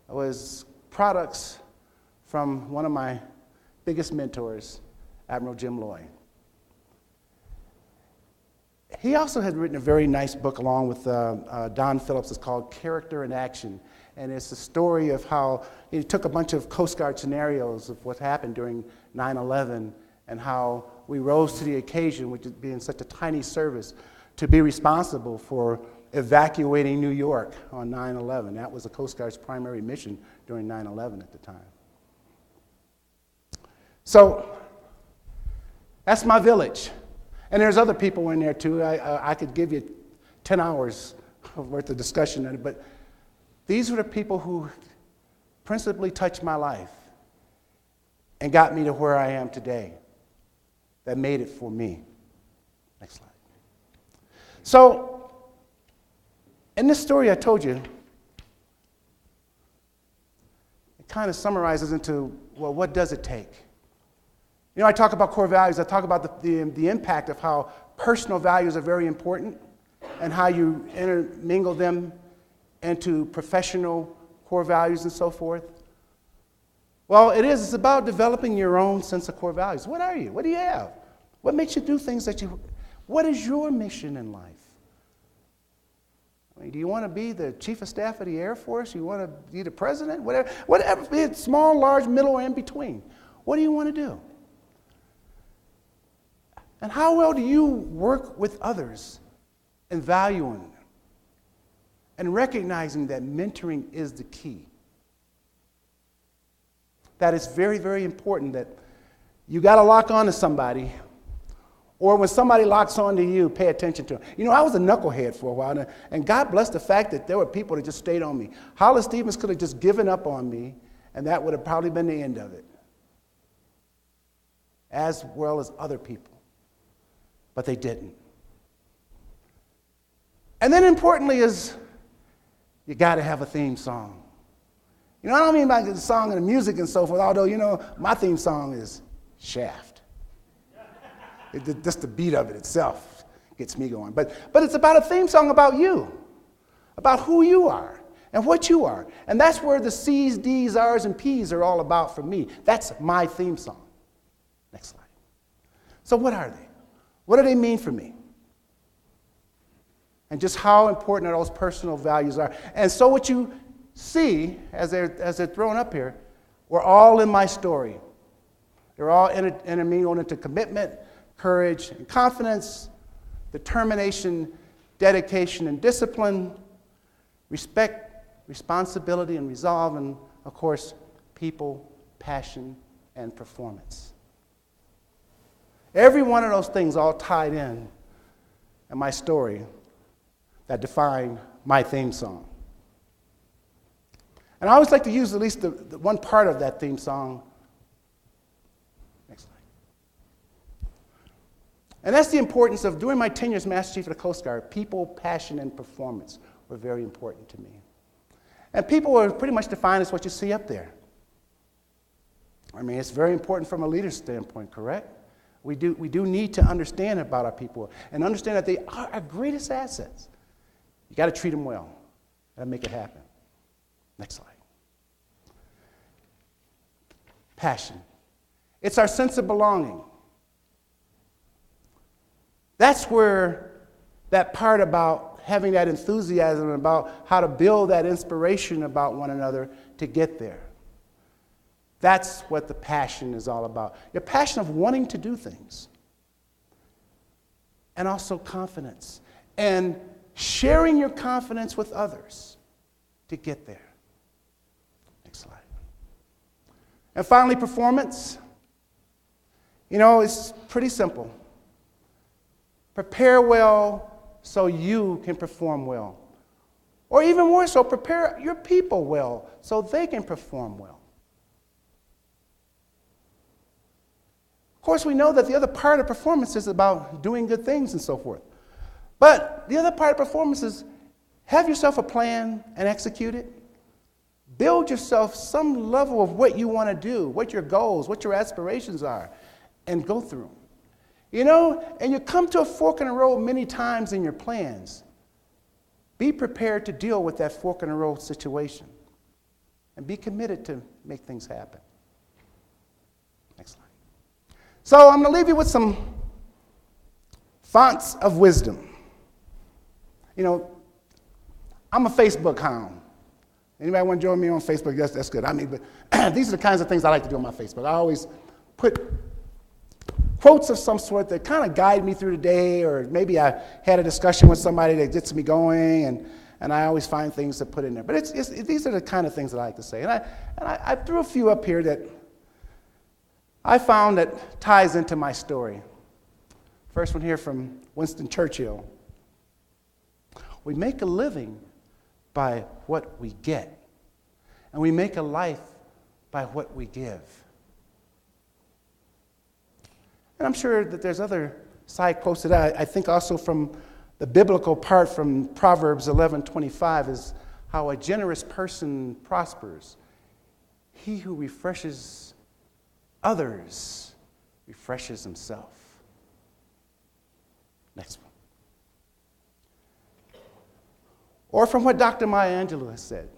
was products from one of my biggest mentors, Admiral Jim Lloyd. He also had written a very nice book along with Don Phillips. It's called Character in Action. And it's the story of how he took a bunch of Coast Guard scenarios of what happened during 9/11 and how we rose to the occasion, which is being such a tiny service, to be responsible for evacuating New York on 9/11. That was the Coast Guard's primary mission during 9/11 at the time. So that's my village. And there's other people in there too. I could give you 10 hours worth of discussion on it, but these were the people who principally touched my life and got me to where I am today, that made it for me. Next slide. So, in this story I told you, it kind of summarizes into, well, what does it take? You know, I talk about core values. I talk about the impact of how personal values are very important and how you intermingle them into professional core values and so forth. Well, it's about developing your own sense of core values. What are you? What do you have? What makes you do things what is your mission in life? I mean, do you want to be the chief of staff of the Air Force? You want to be the president? Whatever, be it small, large, middle, or in between. What do you want to do? And how well do you work with others in valuing them and recognizing that mentoring is the key? That it's very, very important that you got to lock on to somebody, or when somebody locks on to you, pay attention to them. You know, I was a knucklehead for a while, and God bless the fact that there were people that just stayed on me. Hollis Stevens could have just given up on me, and that would have probably been the end of it, as well as other people. But they didn't. And then importantly is, you got to have a theme song. You know, I don't mean about the song and the music and so forth, although, you know, my theme song is Shaft. Just the beat of it itself gets me going. But it's about a theme song about you, about who you are and what you are. And that's where the C's, D's, R's, and P's are all about for me. That's my theme song. Next slide. So what are they? What do they mean for me? And just how important those personal values are. And so what you see as they're thrown up here, we're all in my story. They're all intermingled into commitment, courage, and confidence, determination, dedication, and discipline, respect, responsibility, and resolve, and, of course, people, passion, and performance. Every one of those things all tied in my story that define my theme song. And I always like to use at least the one part of that theme song. Next slide. And that's the importance of, during my 10 years as Master Chief of the Coast Guard, people, passion, and performance were very important to me. And people were pretty much defined as what you see up there. I mean, it's very important from a leader's standpoint, correct? We do need to understand about our people and understand that they are our greatest assets. You got to treat them well and make it happen. Next slide. Passion. It's our sense of belonging. That's where that part about having that enthusiasm about how to build that inspiration about one another to get there. That's what the passion is all about. Your passion of wanting to do things. And also confidence. And sharing your confidence with others to get there. Next slide. And finally, performance. You know, it's pretty simple. Prepare well so you can perform well. Or even more so, prepare your people well so they can perform well. Of course, we know that the other part of performance is about doing good things and so forth. But the other part of performance is have yourself a plan and execute it. Build yourself some level of what you want to do, what your goals, what your aspirations are, and go through them. You know, and you come to a fork in the road many times in your plans. Be prepared to deal with that fork in the road situation and be committed to make things happen. Next slide. So I'm going to leave you with some fonts of wisdom. You know, I'm a Facebook hound. Anybody want to join me on Facebook? That's good. I mean, but these are the kinds of things I like to do on my Facebook. I always put quotes of some sort that kind of guide me through the day, or maybe I had a discussion with somebody that gets me going, and I always find things to put in there. But these are the kind of things that I like to say. And I threw a few up here that I found that ties into my story. First one here from Winston Churchill. We make a living by what we get, and we make a life by what we give. And I'm sure that there's other side quotes to that. I think also from the biblical part from Proverbs 11:25 is how a generous person prospers. He who refreshes others refreshes himself. Next one. Or from what Dr. Maya Angelou has said.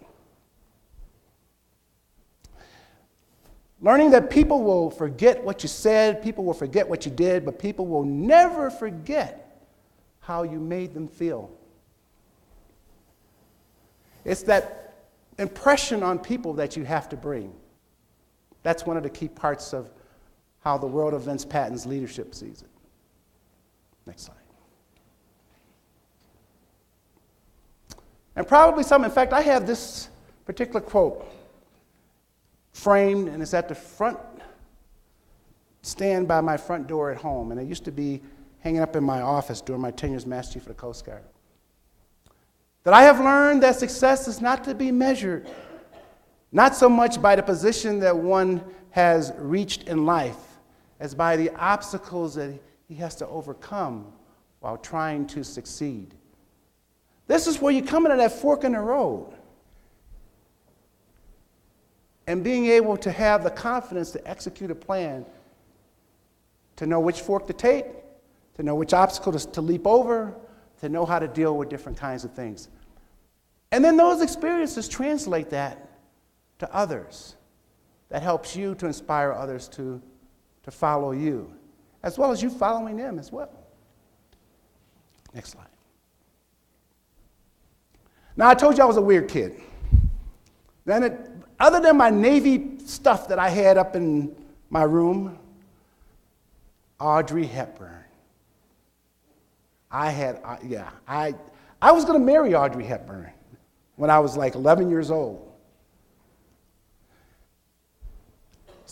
Learning that people will forget what you said, people will forget what you did, but people will never forget how you made them feel. It's that impression on people that you have to bring. That's one of the key parts of how the world of Vince Patton's leadership sees it. Next slide. And probably some, in fact, I have this particular quote framed, and it's at the front stand by my front door at home, and it used to be hanging up in my office during my tenure as Master Chief of the Coast Guard. That I have learned that success is not to be measured, not so much by the position that one has reached in life, as by the obstacles that he has to overcome while trying to succeed. This is where you come into that fork in the road. And being able to have the confidence to execute a plan, to know which fork to take, to know which obstacle to leap over, to know how to deal with different kinds of things. And then those experiences translate that to others. That helps you to inspire others to follow you, as well as you following them as well. Next slide. Now, I told you I was a weird kid. Other than my Navy stuff that I had up in my room, Audrey Hepburn. I was going to marry Audrey Hepburn when I was like 11 years old.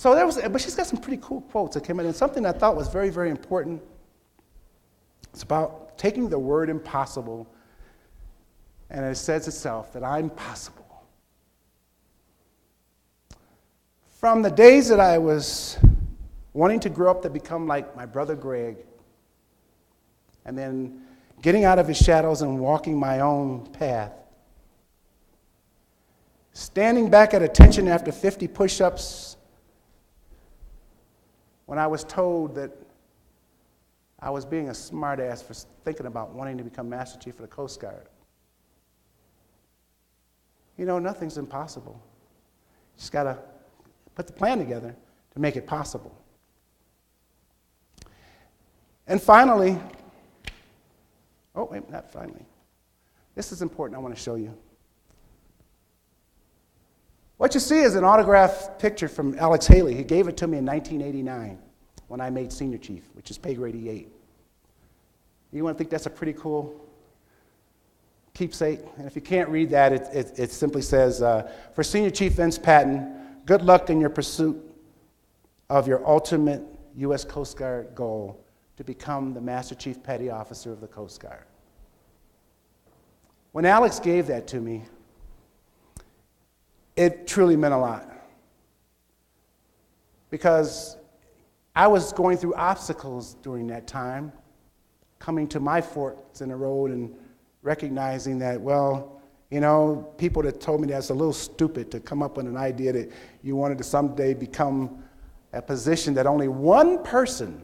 But she's got some pretty cool quotes that came in, and something I thought was very, very important. It's about taking the word impossible, and it says itself that I'm possible. From the days that I was wanting to grow up to become like my brother Greg, and then getting out of his shadows and walking my own path, standing back at attention after 50 push-ups when I was told that I was being a smartass for thinking about wanting to become Master Chief of the Coast Guard. You know, nothing's impossible. You just got to put the plan together to make it possible. And finally, not finally. This is important, I want to show you. What you see is an autographed picture from Alex Haley. He gave it to me in 1989 when I made Senior Chief, which is pay grade E8. You want to think that's a pretty cool keepsake? And if you can't read that, it simply says, for Senior Chief Vince Patton, good luck in your pursuit of your ultimate U.S. Coast Guard goal to become the Master Chief Petty Officer of the Coast Guard. When Alex gave that to me, it truly meant a lot. Because I was going through obstacles during that time, coming to my forks in the road and recognizing that, well, you know, people that told me that's a little stupid to come up with an idea that you wanted to someday become a position that only one person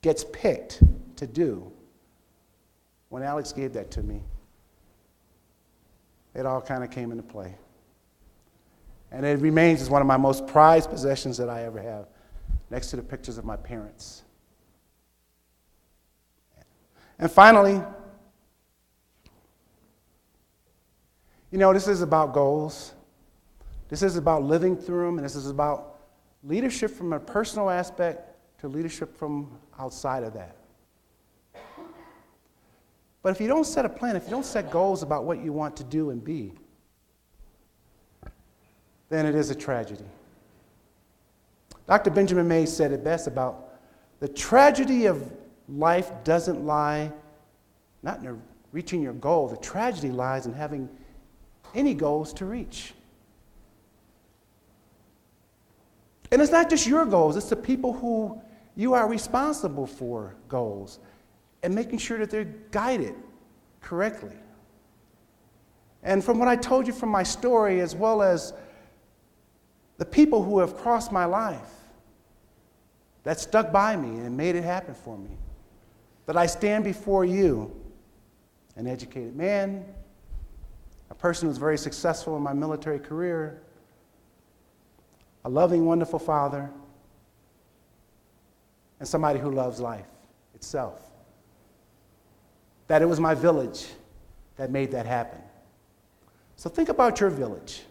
gets picked to do, when Alex gave that to me, it all kind of came into play. And it remains as one of my most prized possessions that I ever have, next to the pictures of my parents. And finally, this is about goals. This is about living through them, and this is about leadership from a personal aspect to leadership from outside of that. But if you don't set a plan, if you don't set goals about what you want to do and be, then it is a tragedy. Dr. Benjamin Mays said it best about the tragedy of life doesn't lie not in reaching your goal. The tragedy lies in having any goals to reach. And it's not just your goals, it's the people who you are responsible for goals and making sure that they're guided correctly. And from what I told you from my story, as well as the people who have crossed my life, that stuck by me and made it happen for me, that I stand before you, an educated man, a person who's very successful in my military career, a loving, wonderful father, and somebody who loves life itself. That it was my village that made that happen. So think about your village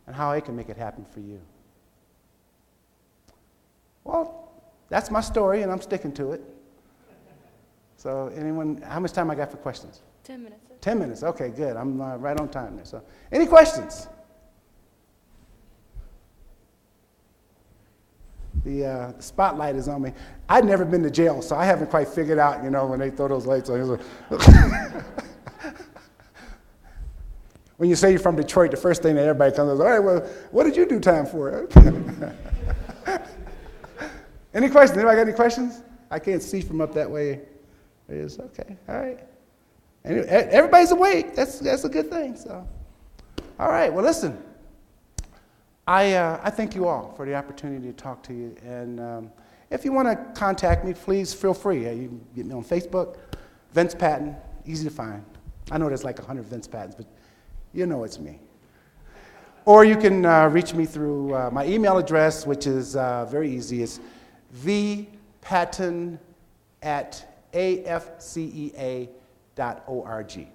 and how it can make it happen for you. Well, that's my story, and I'm sticking to it. So anyone, how much time I got for questions? 10 minutes. 10 minutes, okay, good. I'm right on time there. So any questions? The spotlight is on me. I'd never been to jail, so I haven't quite figured out, when they throw those lights on. When you say you're from Detroit, the first thing that everybody comes is, all right, well, what did you do time for? Any questions? Anybody got any questions? I can't see from up that way. It is, okay, all right. Everybody's awake. That's a good thing. So, all right, well, listen. I thank you all for the opportunity to talk to you. And if you want to contact me, please feel free. You can get me on Facebook, Vince Patton, easy to find. I know there's like 100 Vince Pattons, but you know it's me. Or you can reach me through my email address, which is very easy. It's vpatton@afcea.org.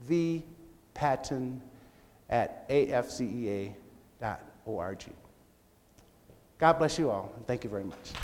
vpatton@afcea.org. God bless you all, and thank you very much.